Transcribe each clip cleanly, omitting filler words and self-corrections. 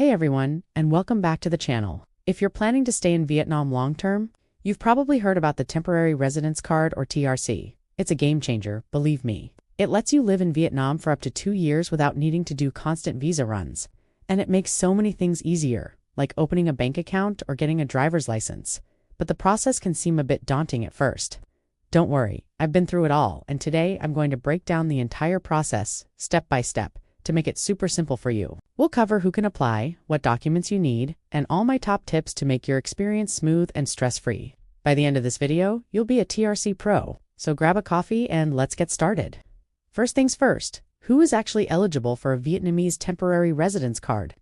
Hey everyone, and welcome back to the channel. If you're planning to stay in Vietnam long-term, you've probably heard about the Temporary Residence Card or TRC. It's a game changer, believe me. It lets you live in Vietnam for up to 2 years without needing to do constant visa runs. And it makes so many things easier, like opening a bank account or getting a driver's license. But the process can seem a bit daunting at first. Don't worry, I've been through it all, and today I'm going to break down the entire process, step by step, to make it super simple for you. We'll cover who can apply, what documents you need, and all my top tips to make your experience smooth and stress-free. By the end of this video, you'll be a TRC pro, so grab a coffee and let's get started. First things first, who is actually eligible for a Vietnamese temporary residence card?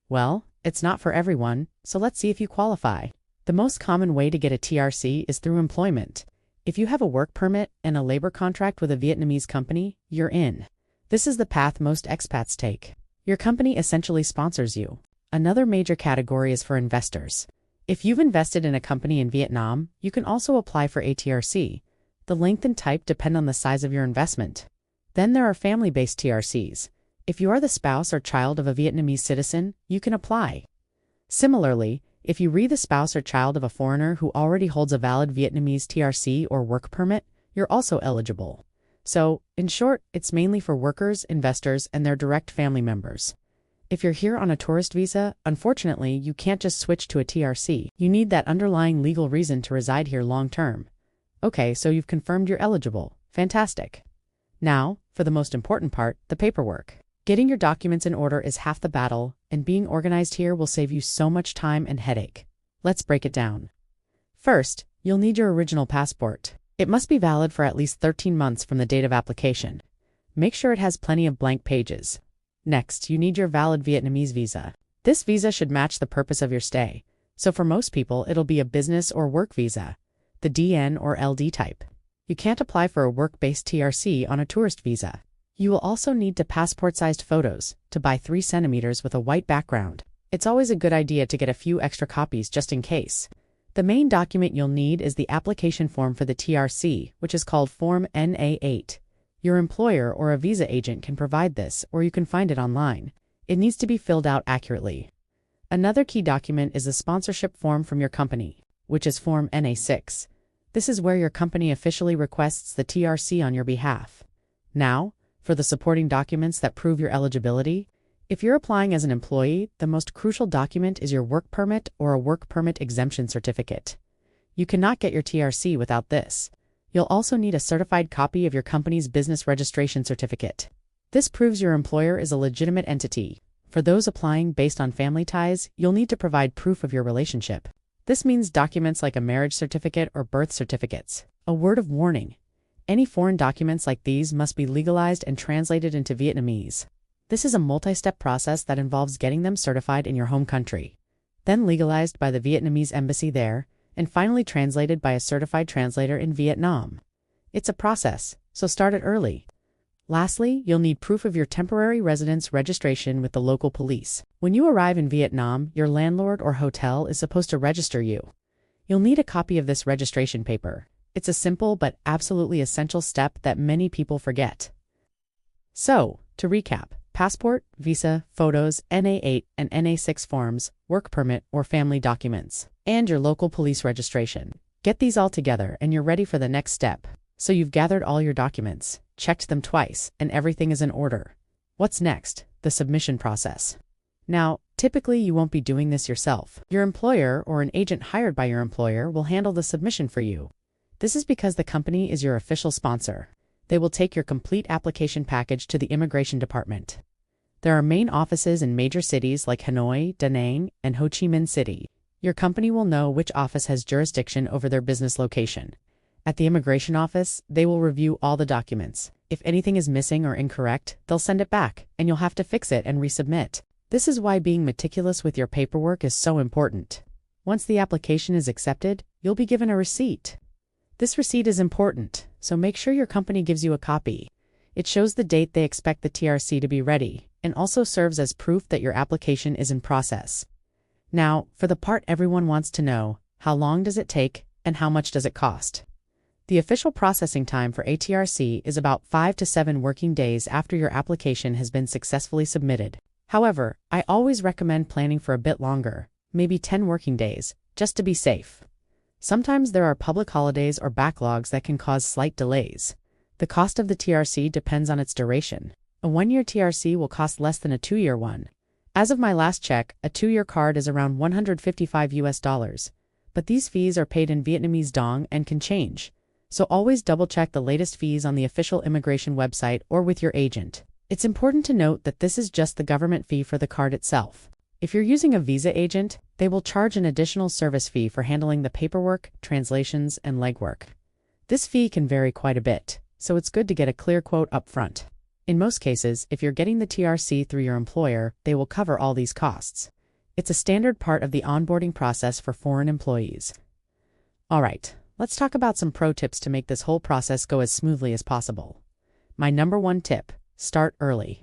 Well, it's not for everyone, so let's see if you qualify. The most common way to get a TRC is through employment. If you have a work permit and a labor contract with a Vietnamese company, you're in. This is the path most expats take. Your company essentially sponsors you. Another major category is for investors. If you've invested in a company in Vietnam, you can also apply for a TRC. The length and type depend on the size of your investment. Then there are family-based TRCs. If you are the spouse or child of a Vietnamese citizen, you can apply. Similarly, if you are the spouse or child of a foreigner who already holds a valid Vietnamese TRC or work permit, you're also eligible. So, in short, it's mainly for workers, investors, and their direct family members. If you're here on a tourist visa, unfortunately, you can't just switch to a TRC. You need that underlying legal reason to reside here long-term. Okay, so you've confirmed you're eligible. Fantastic. Now, for the most important part, the paperwork. Getting your documents in order is half the battle, and being organized here will save you so much time and headache. Let's break it down. First, you'll need your original passport. It must be valid for at least 13 months from the date of application. Make sure it has plenty of blank pages. Next, you need your valid Vietnamese visa. This visa should match the purpose of your stay. So for most people, it'll be a business or work visa, the DN or LD type. You can't apply for a work-based TRC on a tourist visa. You will also need passport-sized photos to buy 3 centimeters with a white background. It's always a good idea to get a few extra copies just in case. The main document you'll need is the application form for the TRC, which is called Form NA8. Your employer or a visa agent can provide this, or you can find it online. It needs to be filled out accurately. Another key document is the sponsorship form from your company, which is Form NA6. This is where your company officially requests the TRC on your behalf. Now, for the supporting documents that prove your eligibility, if you're applying as an employee, the most crucial document is your work permit or a work permit exemption certificate. You cannot get your TRC without this. You'll also need a certified copy of your company's business registration certificate. This proves your employer is a legitimate entity. For those applying based on family ties, you'll need to provide proof of your relationship. This means documents like a marriage certificate or birth certificates. A word of warning: any foreign documents like these must be legalized and translated into Vietnamese. This is a multi-step process that involves getting them certified in your home country, then legalized by the Vietnamese embassy there, and finally translated by a certified translator in Vietnam. It's a process, so start it early. Lastly, you'll need proof of your temporary residence registration with the local police. When you arrive in Vietnam, your landlord or hotel is supposed to register you. You'll need a copy of this registration paper. It's a simple but absolutely essential step that many people forget. So, to recap: passport, visa, photos, NA8 and NA6 forms, work permit or family documents, and your local police registration. Get these all together and you're ready for the next step. So you've gathered all your documents, checked them twice, and everything is in order. What's next? The submission process. Now, typically you won't be doing this yourself. Your employer or an agent hired by your employer will handle the submission for you. This is because the company is your official sponsor. They will take your complete application package to the immigration department. There are main offices in major cities like Hanoi, Da Nang, and Ho Chi Minh City. Your company will know which office has jurisdiction over their business location. At the immigration office, they will review all the documents. If anything is missing or incorrect, they'll send it back, and you'll have to fix it and resubmit. This is why being meticulous with your paperwork is so important. Once the application is accepted, you'll be given a receipt. This receipt is important, so make sure your company gives you a copy. It shows the date they expect the TRC to be ready, and also serves as proof that your application is in process. Now, for the part everyone wants to know: how long does it take, and how much does it cost? The official processing time for a TRC is about 5 to 7 working days after your application has been successfully submitted. However, I always recommend planning for a bit longer, maybe 10 working days, just to be safe. Sometimes there are public holidays or backlogs that can cause slight delays. The cost of the TRC depends on its duration. A 1-year TRC will cost less than a 2-year one. As of my last check, a 2-year card is around $155, but these fees are paid in Vietnamese dong and can change. So always double-check the latest fees on the official immigration website or with your agent. It's important to note that this is just the government fee for the card itself. If you're using a visa agent, they will charge an additional service fee for handling the paperwork, translations, and legwork. This fee can vary quite a bit, so it's good to get a clear quote up front. In most cases, if you're getting the TRC through your employer, they will cover all these costs. It's a standard part of the onboarding process for foreign employees. Alright, let's talk about some pro tips to make this whole process go as smoothly as possible. My number 1 tip: start early.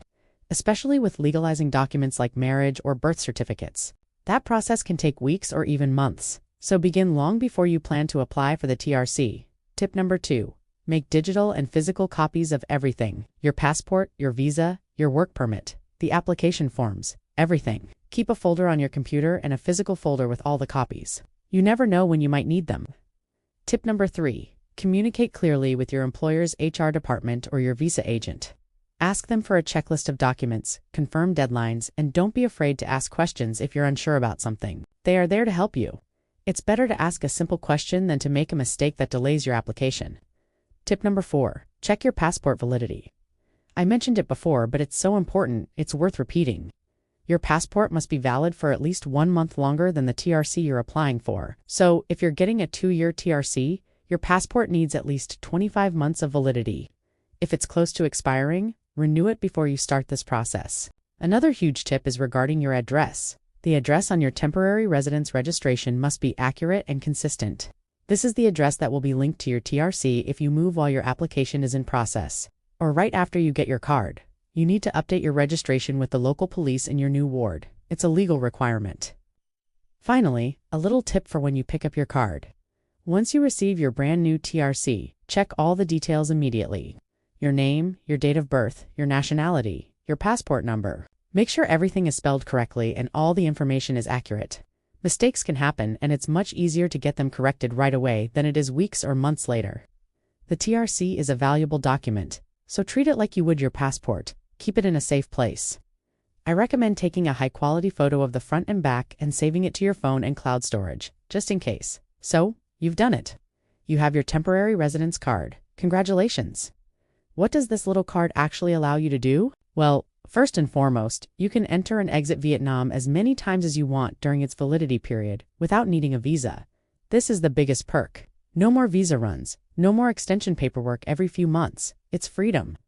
Especially with legalizing documents like marriage or birth certificates. That process can take weeks or even months, so begin long before you plan to apply for the TRC. Tip number 2. Make digital and physical copies of everything: your passport, your visa, your work permit, the application forms, everything. Keep a folder on your computer and a physical folder with all the copies. You never know when you might need them. Tip number 3. Communicate clearly with your employer's HR department or your visa agent. Ask them for a checklist of documents, confirm deadlines, and don't be afraid to ask questions if you're unsure about something. They are there to help you. It's better to ask a simple question than to make a mistake that delays your application. Tip number 4. Check your passport validity. I mentioned it before, but it's so important, it's worth repeating. Your passport must be valid for at least 1 month longer than the TRC you're applying for. So, if you're getting a 2-year TRC, your passport needs at least 25 months of validity. If it's close to expiring, renew it before you start this process. Another huge tip is regarding your address. The address on your temporary residence registration must be accurate and consistent. This is the address that will be linked to your TRC if you move while your application is in process, or right after you get your card. You need to update your registration with the local police in your new ward. It's a legal requirement. Finally, a little tip for when you pick up your card. Once you receive your brand new TRC, check all the details immediately. Your name, your date of birth, your nationality, your passport number. Make sure everything is spelled correctly and all the information is accurate. Mistakes can happen, and it's much easier to get them corrected right away than it is weeks or months later. The TRC is a valuable document, so treat it like you would your passport. Keep it in a safe place. I recommend taking a high-quality photo of the front and back and saving it to your phone and cloud storage, just in case. So, you've done it. You have your temporary residence card. Congratulations! What does this little card actually allow you to do? Well, first and foremost, you can enter and exit Vietnam as many times as you want during its validity period without needing a visa. This is the biggest perk. No more visa runs, no more extension paperwork every few months. It's freedom.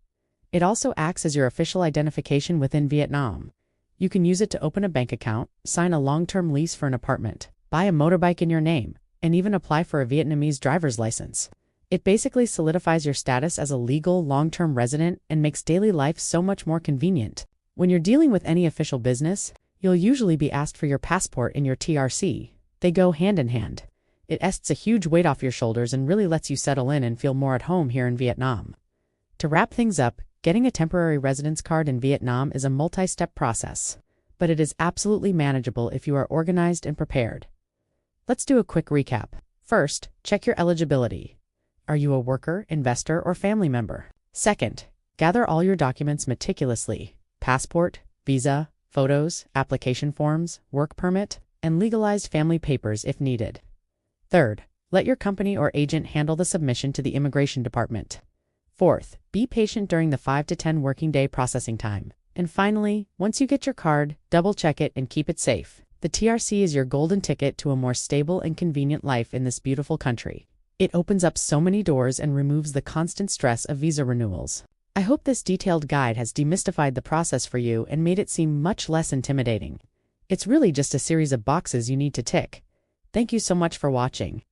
It also acts as your official identification within Vietnam. You can use it to open a bank account, sign a long-term lease for an apartment, buy a motorbike in your name, and even apply for a Vietnamese driver's license. It basically solidifies your status as a legal, long-term resident and makes daily life so much more convenient. When you're dealing with any official business, you'll usually be asked for your passport and your TRC. They go hand in hand. It eases a huge weight off your shoulders and really lets you settle in and feel more at home here in Vietnam. To wrap things up, getting a temporary residence card in Vietnam is a multi-step process, but it is absolutely manageable if you are organized and prepared. Let's do a quick recap. First, check your eligibility. Are you a worker, investor, or family member? Second, gather all your documents meticulously: passport, visa, photos, application forms, work permit, and legalized family papers if needed. Third, let your company or agent handle the submission to the immigration department. Fourth, be patient during the 5 to 10 working day processing time. And finally, once you get your card, double-check it and keep it safe. The TRC is your golden ticket to a more stable and convenient life in this beautiful country. It opens up so many doors and removes the constant stress of visa renewals. I hope this detailed guide has demystified the process for you and made it seem much less intimidating. It's really just a series of boxes you need to tick. Thank you so much for watching.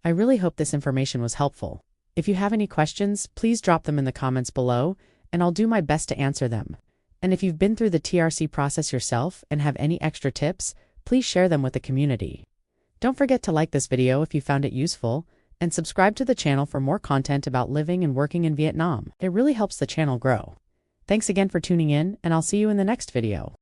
I really hope this information was helpful. If you have any questions, please drop them in the comments below, and I'll do my best to answer them. And if you've been through the TRC process yourself and have any extra tips, please share them with the community. Don't forget to like this video if you found it useful, and subscribe to the channel for more content about living and working in Vietnam. It really helps the channel grow. Thanks again for tuning in, and I'll see you in the next video.